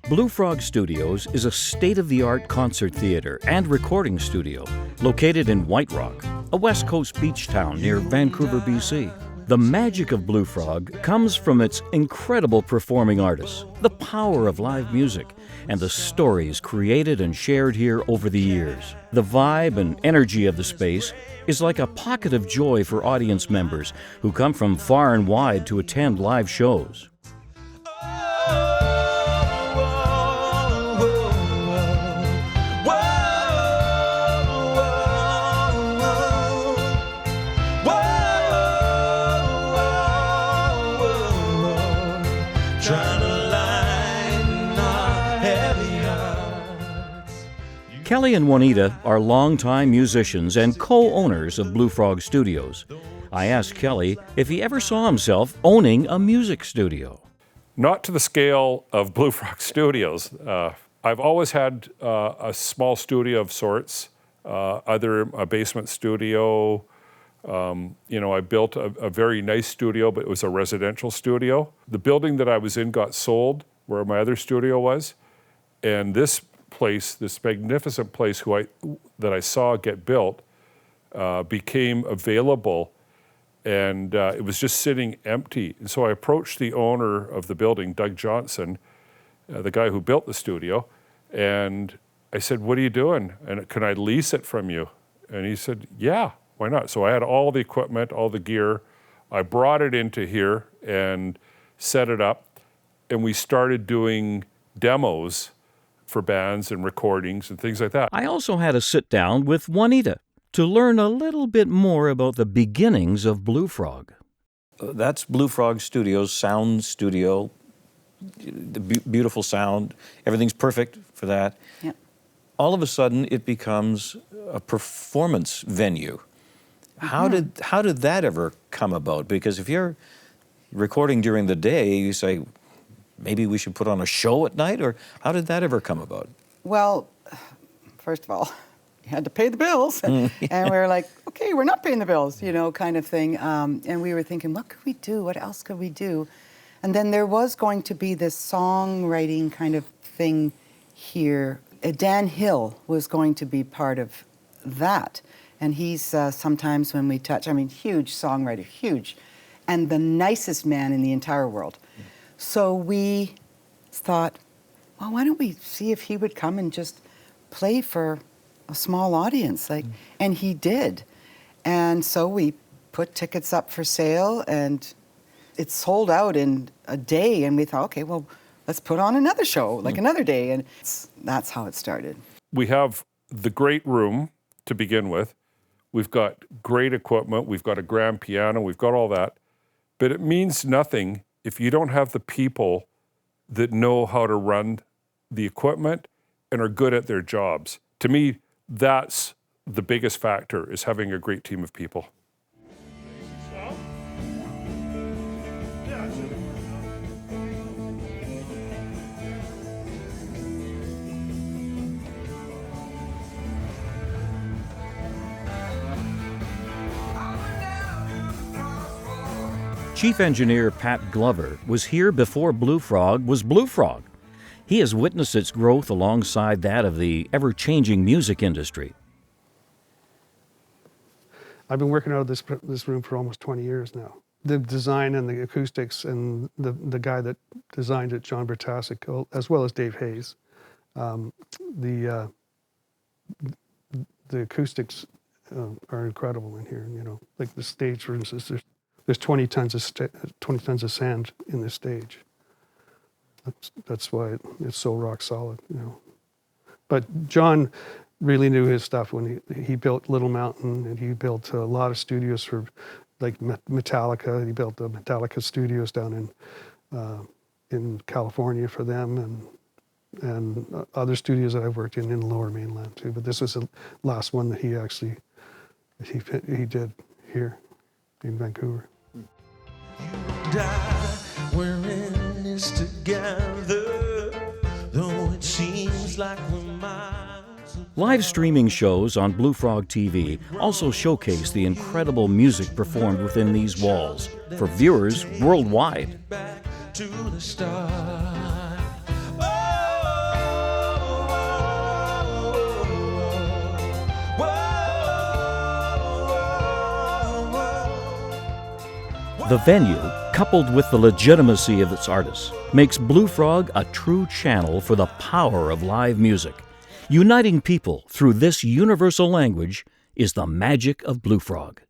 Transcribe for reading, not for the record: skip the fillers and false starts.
Blue Frog Studios is a state-of-the-art concert theater and recording studio located in White Rock, a West Coast beach town near Vancouver, BC. The magic of Blue Frog comes from its incredible performing artists, the power of live music, and the stories created and shared here over the years. The vibe and energy of the space is like a pocket of joy for audience members who come from far and wide to attend live shows. Kelly and Juanita are longtime musicians and co-owners of Blue Frog Studios. I asked Kelly if he ever saw himself owning a music studio. Not to the scale of Blue Frog Studios. I've always had a small studio of sorts, either a basement studio. I built a very nice studio, but it was a residential studio. The building that I was in got sold, where my other studio was, and this place, this magnificent place that I saw get built, became available, and it was just sitting empty. And so I approached the owner of the building, Doug Johnson, the guy who built the studio, and I said, "What are you doing? And can I lease it from you?" And he said, "Yeah, why not?" So I had all the equipment, all the gear. I brought it into here and set it up, and we started doing demos for bands and recordings and things like that. I also had a sit down with Juanita to learn a little bit more about the beginnings of Blue Frog. That's Blue Frog Studios, sound studio, the beautiful sound. Everything's perfect for that. Yep. All of a sudden, it becomes a performance venue. How did that ever come about? Because if you're recording during the day, you say, maybe we should put on a show at night, or how did that ever come about? Well, first of all, you had to pay the bills. And we were like, okay, we're not paying the bills, kind of thing. And we were thinking, what could we do? What else could we do? And then there was going to be this songwriting kind of thing here. Dan Hill was going to be part of that. And he's sometimes when we touch, huge songwriter, huge, and the nicest man in the entire world. So we thought, well, why don't we see if he would come and just play for a small audience? And he did. And so we put tickets up for sale, and it sold out in a day. And we thought, okay, well, let's put on another show, another day. And that's how it started. We have the great room to begin with. We've got great equipment. We've got a grand piano. We've got all that. But it means nothing if you don't have the people that know how to run the equipment and are good at their jobs. To me, that's the biggest factor, is having a great team of people. Chief Engineer Pat Glover was here before Blue Frog was Blue Frog. He has witnessed its growth alongside that of the ever-changing music industry. I've been working out of this room for almost 20 years now. The design and the acoustics, and the guy that designed it, John Bertasic, as well as Dave Hayes. The acoustics are incredible in here. Like the stage, for instance, there's 20 tons of sand in this stage. That's why it's so rock solid. But John really knew his stuff when he built Little Mountain, and he built a lot of studios for like Metallica. He built the Metallica studios down in California for them, and other studios that I've worked in the Lower Mainland too. But this was the last one that he did here in Vancouver. We're in this together, though it seems like we're miles apart. Live streaming shows on Blue Frog TV also showcase the incredible music performed within these walls for viewers worldwide. Back to the start. Oh, The venue, coupled with the legitimacy of its artists, makes Blue Frog a true channel for the power of live music. Uniting people through this universal language is the magic of Blue Frog.